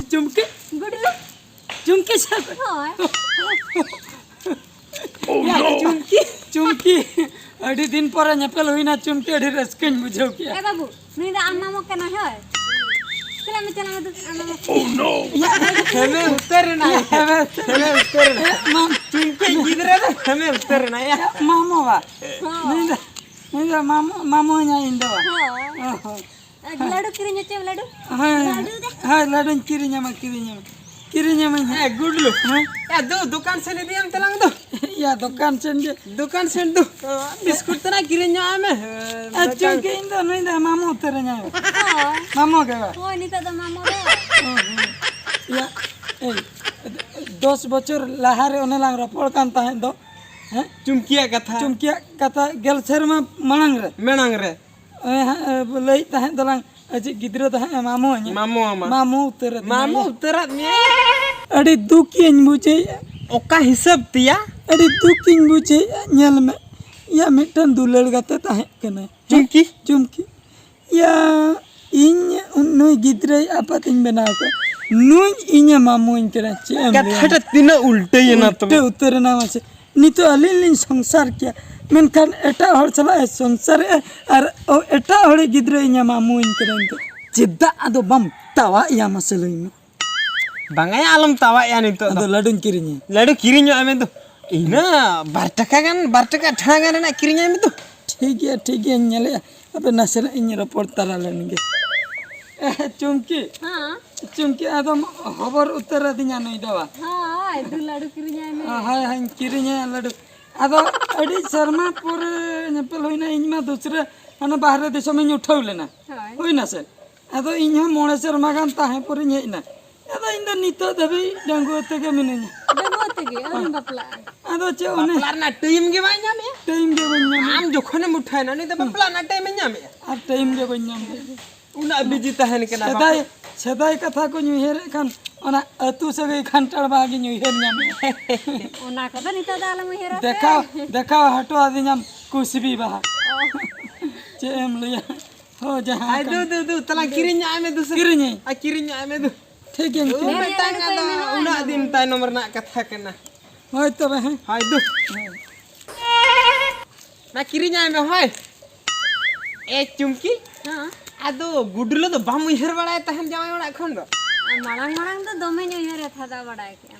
Chumki, good look. Chumki siapa? Ya, Chumki. Adi din pora nyapel huina Chumki adi raskain bujau kia. Babu, ni dah amma mau kena hai. Chला मैं amma mau. Ya, hमें उतरना है. Mam, Chumki gidra na hमें उतरना है. Mamo wa. Ni da mamo nya indo wa. Ladu kirinya cem ladu. Hai ladu kirinya mah. Good look. Ya दुकान से ले दिया हम तेलांग दो. Ya दुकान से दो. बिस्कुट तना किरिnya ame. Chumki indo ni da mamo uternya. Mamo ke wa. Oh ni tak ada mama dah. Ya, 10 बच्चों लाहारे उन्हें लांग रपोल कांता है दो, हैं? चुमकिया कथा गेल शर्मा मेनांग रे. लई ताहे दलांग अजी गिद्रो ताहे मामू उतरत में अड़ी दुखिन बुझे ओका हिसाब तिया अड़ी दुखिन बुझे नेल में या मिटन दुलड़ गाते ताहे कने चुमकी या इन नुई गिद्रे आपातिन बनाव को नुई इन्या मामू इनकरा चे कथा तीना उल्टे ये ना तो उतरना मासे नितो अलिन संसार किया मेनखान एटा हर चला संसार और एटा हरे गिद्रे इन्या मामू इनकरा चिदा अदो बम तावा या मसलई में bangaya alam tawa ya nih tuh. अदो लडुन kirinya ame tuh. Ina bartaka tangan na kirinya ame tuh. ठीक है nyale अब नसर इन रिपोर्ट तरा लेंगे चुमकी अदम खबर उत्तर दिया नहीं दवा हाँ itu ladu kirinya ini. हाय किरिnya लडु अदो अड़ी शर्मा पुर नेपल होइना इनमा दूसरे अन बाहर देश में उठाव लेना होइना से अदो इन्हा मोणे शर्मा गान ताहे पुर हेना अदो इन नितो दबे डांगो तके मिनेना Babu tegi orang bapla. अदो चे ओने Karena time ge banya me. Time के बन्या Am jokhone muthai na ni tapi plan time nya me. अब टाइम के बन्या Una biji tahan kena. सेदाई कथा को न्यूहेर खान ओना अतु सगे खंटाड़ बागी न्यूहेर न्यामे Ona kata ni tak ada alam hera. देखा हटो आदि न्याम कुसबी बहा चेम लिया हो जहां Ay du telang kirinya ame tuh. Kirinya ame tuh. ठीक है Tang ada una din tay nomor nak kata kena. होय तबे हैं Hai du. Na kirinya ame hoy. Chumki. Haa. Aduh, gudul tuh bamu ihar balai tahan jamai orang kon tuh. Marang tu dome ni hera thada bada kya.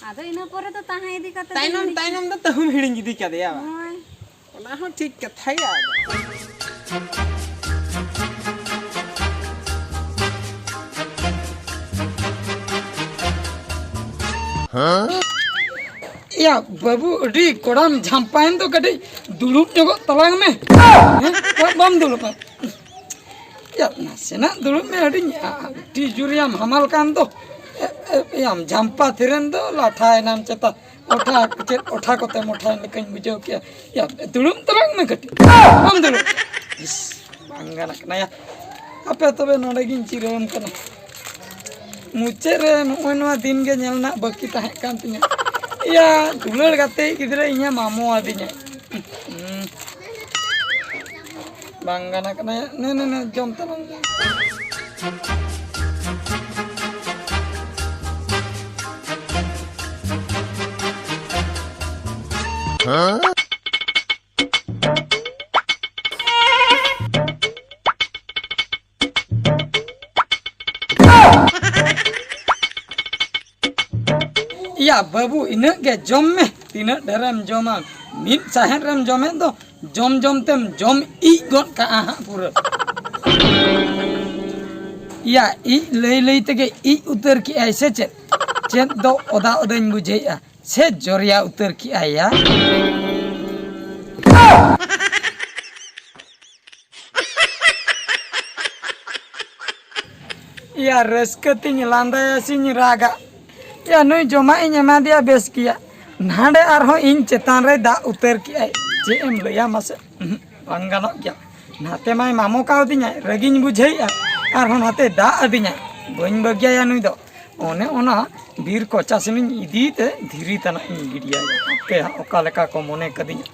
Ado ina pore to tahan idi kata. Tainam tuh tahun hiring gitu kya deh ya. Hoy. Ona ho ठीक कथा ya. या बाबू D कोड़ाम झंपाइन तो कटी दुलुप जगो तलांग में बम दुलुप या नसेना दुलुप में अडी टी जुरियाम हमाल कान तो याम झंपा थिरन तो लाठाए नाम चता ओठा कोते मोठा लेकिन बुझो किया या दुलुप तलांग में कटी बम दुलुप इस बांगाना कना या अपे तबे नोडे गिन चिरम कना मुचे रे नोनवा दिन के नेलना बाकी ताहे कान तिया या दुलड़ गाते गिदरे इन्या मामो आदिnya बांगाना कना ने जम तलांग या बाबू इना के जम में तीना डरम जमा मिट साहेन रम जमे तो जम तेम जम ई गन का आहा पूरा या ई लई तके ई उतर की ऐसे चेत दो ओदा ओदन बुझेया से जोरिया उतर की आया या रस्कती लांदा सिंह रागा या नुई जमा इन एमा दिया बेस किया नाडे आरो इन चेतान रे दा उतर किया जे एम लया मासे बांगानो क्या नाते माय मामो काव दिया रगिन बुझेया ᱟᱨᱦᱚᱸ ᱱᱟᱛᱮ ᱫᱟᱜ ᱟᱹᱫᱤᱧᱟ ᱵᱟᱹᱧ ᱵᱟᱹᱜᱤᱭᱟᱭᱟ ᱱᱩᱭ ᱫᱚ ᱚᱱᱮ ᱚᱱᱟ ᱵᱤᱨ ᱠᱚᱪᱟ ᱥᱮᱱᱤᱧ ᱤᱫᱤᱭᱮᱛᱮ ᱫᱷᱤᱨᱤ ᱛᱟᱱᱟᱜ ᱤᱧ ᱜᱤᱰᱤᱭᱟᱭᱟ ᱦᱟᱯᱮ ᱦᱟᱸᱜ ᱚᱠᱟ ᱞᱮᱠᱟ ᱠᱚ ᱢᱚᱱᱮ ᱠᱟᱫᱤᱧᱟ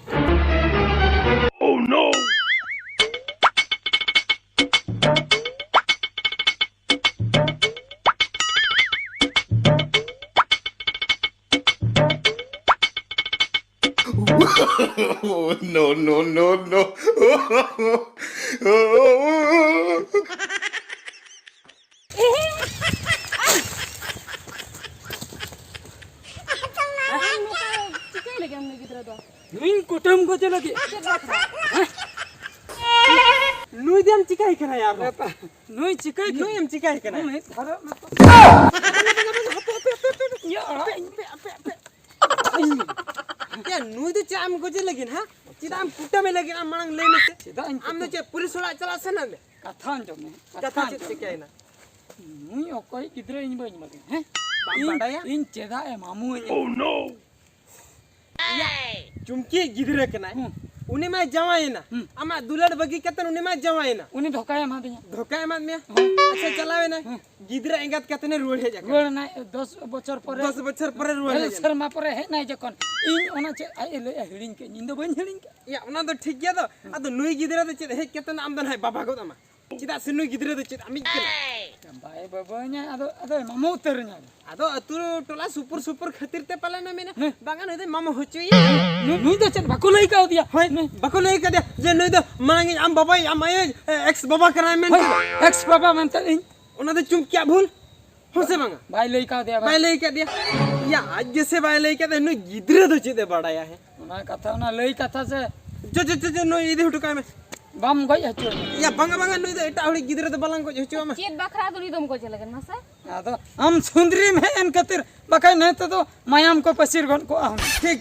Oh, no, no, no, no. ᱱᱩᱭ ᱠᱩᱴᱟᱹᱢ ᱠᱚ ᱪᱮᱫ ᱞᱟᱹᱜᱤᱫ নুই দিম চিকাই কেনা यार নুই চিকাই নুই এম চিকাই কেনা নুই ধারা Ya nuy do cha am goje lagin ha chida am kuta me lagin am manang lei mate ᱪᱮᱫᱟᱜ ᱤᱧ am do cha pulis ola chala sana me ᱠᱟᱛᱷᱟ ᱟᱸᱡᱚᱢ ᱢᱮ katha chet chikai na ᱱᱩᱭ ᱚᱠᱚᱭ ᱜᱤᱫᱽᱨᱟᱹ ᱤᱧ ᱵᱟᱹᱧ ᱵᱟᱲᱟᱭᱟ ᱦᱮᱸ ᱵᱟᱢ ᱵᱟᱰᱟᱭᱟ? ᱤᱧ ᱪᱮᱫᱟᱜ ᱮ ᱢᱟᱢᱩ ᱤᱧ chumki gidra kana uni ma jawai na ama dulad bagi katan uni ma jawai na ᱩᱱᱤ ᱫᱷᱚᱠᱟᱭ ᱮᱢᱟᱫᱤᱧᱟ dhoka emat me acha chalawe na gidra engat katane ruwar he jaka ᱨᱩᱣᱟᱹᱲ ᱱᱟᱭ 10 ᱵᱚᱪᱷᱚᱨ ᱯᱚᱨᱮ 10 bochor pore ruwar he jaka ᱥᱮᱨᱢᱟ ᱯᱚᱨᱮ ᱦᱮᱡ ᱱᱟᱭ ᱡᱚᱠᱷᱚᱱ ᱤᱧ ᱚᱱᱟ ᱪᱮᱫ ᱟᱡ ᱮ ᱞᱟᱹᱭᱟ ᱦᱤᱲᱤᱧ ᱠᱮᱜ ᱤᱧ ᱫᱚ ᱵᱟᱹᱧ ᱦᱤᱲᱤᱧ ᱠᱮᱜ ya ona do thik gya do ado nui gidra do chet he katan am dan hai baba god ama chida se nui gidra do chet ami kana ᱵᱟᱭ ᱵᱟᱵᱟᱧᱟ ᱟᱫᱚ ᱢᱟᱢᱩ ᱩᱛᱟᱹᱨᱤᱧᱟ ado atu tola super super khatir te pala na mena bangan hoy mama hochoi নুই ᱫᱚ ᱪᱮᱫ ᱵᱟᱠᱚ ᱞᱟᱹᱭ ᱠᱟᱣᱫᱤᱭᱟ hoy bako lei ka de je nui do mangi am baba am ay ex baba kana men એક્સ બાબા ᱢᱮᱱᱛᱮ ᱤᱧ ona do chum kya bhul hose banga ᱵᱟᱭ ᱞᱟᱹᱭ ᱠᱟᱣᱫᱤᱭᱟ bai lei ka dia ya aj jese bai lei ka de nui gidra do chete badaya hai ᱚᱱᱟ ᱠᱟᱛᱷᱟ ᱚᱱᱟ ᱞᱟᱹᱭ ᱠᱟᱛᱷᱟ ᱥᱮ jo nui idi hutu ka me ᱵᱟᱢ ᱜᱚᱡ ᱦᱚᱪᱚ ya banga nui do eta hori gidra do balang ko hocho ama चेत बखरा तो दम को चले मसा ᱟᱫᱚ ᱟᱢ ᱥᱩᱸᱫᱨᱤᱢ ᱦᱮᱡ ᱮᱱ ᱠᱷᱟᱹᱛᱤᱨ ᱵᱟᱠᱷᱟᱡ ᱱᱮᱛᱮ ᱫᱚ ᱢᱟᱭᱟᱢ ᱠᱚ ᱯᱟᱹᱥᱤᱨ ᱜᱚᱫ ᱠᱚᱜᱼᱟ ठीक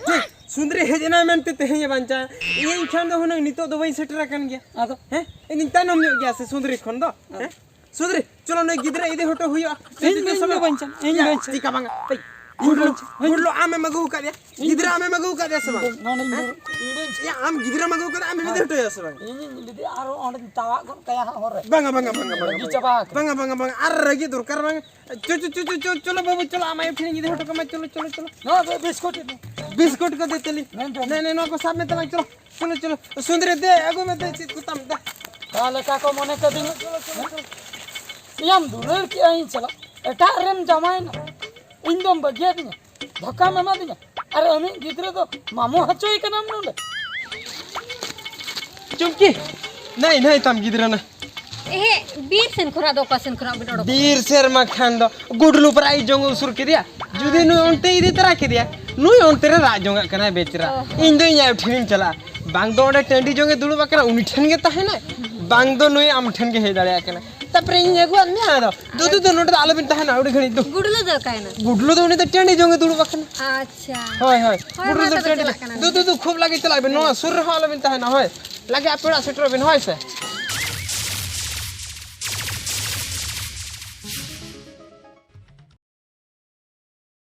सुंदरी हेजना मेनते तेहें बांचा इन खान दो हुनंग नितो दो वही सेटरा कन गया ᱟᱫᱚ हैं इन तानम ᱧᱚᱜ गया से सुंदरी खन दो हैं सुंदरी चलो नय गिदरा इदे होटो हुयो ᱤᱧ ᱵᱟᱧᱪᱟᱱ ᱤᱧ ᱵᱟᱧᱪᱟᱱ टिका बांगा गुडलो आमे मगु का दे गिदरा आमे मगु का दे सब ᱱᱚᱰᱮᱧ या आम गिदरा मगु का आमे निदे होटो यस बांगा ᱤᱧᱤᱧ ᱞᱤᱫᱤ ᱟᱨᱚ ᱚᱸᱰᱮᱧ ᱛᱟᱣᱟᱜ ᱜᱚᱫ ᱠᱟᱭᱟ ᱦᱟᱸᱜ ᱦᱚᱨ ᱨᱮ बांगा ᱵᱟᱹᱜᱤ ᱪᱟᱵᱟ ᱟᱠᱟᱱᱟ बांगा आर रगी दरकार बांगा चलो बाबू चलो आमे फिर इदे होटो का चलो ᱱᱚᱣᱟ ᱵᱤᱥᱠᱩᱴ ᱤᱫᱤ बिस्कुट को देते ली नहीं नो को साथ में तलाक चलो सुंदरी दे आगो में दे चित कुतम दे ᱚᱠᱟ ᱞᱮᱠᱟ ᱠᱚ ᱢᱚᱱᱮ ᱠᱟᱹᱫᱤᱧᱟ ᱤᱧᱟᱢ ᱫᱩᱞᱟᱹᱲ ᱠᱮᱜᱼᱟ ᱤᱧ ᱥᱟᱞᱟᱜ ᱮᱴᱟᱜ ᱨᱮᱢ ᱡᱟᱶᱟᱭᱮᱱᱟ ᱤᱧ ᱫᱚᱢ ᱵᱟᱹᱜᱤᱭᱟᱫᱤᱧᱟ ଧୋକାᱢ ᱮᱢᱟᱫᱤᱧᱟ ᱟᱨ ᱟᱢᱤᱡ ᱜᱤᱫᱽᱨᱟᱹ ᱫᱚ ᱢᱟᱢᱩ ᱦᱚᱪᱚᱭ ᱠᱟᱱᱟᱢ ᱱᱚᱰᱮ चुमकी नहीं तम गिदरा ना ए बीर सेन खरा दो का सेन खरा बिडो बीर शेर मखान दो गुडलू पर आई जोंग उसूर के दिया जुदी नु ओंटे इदे तरा के दिया नु ओंटे रे राजोंग कना बेचरा इन दो या ठिन चला बांग दो ओंडे टेंडी जोंगे दुलु बकरा उनी ठन के ताहे ना बांग दो नुई आम ठन के हे दाड़या कना तपरे इन एगो अन्य आ दो नोट आलो बिन ताहे ना उडी घणी दो गुडलो दो काय ना गुडलू दो उनी तो टेंडी जोंगे दुलु बकना अच्छा होय होय गुडलू माता तो टेंडी चला कना दो खूब लागे चला बे नो सुर हालो बिन ताहे ना होय लागे आपेड़ा सेटर बिन होय से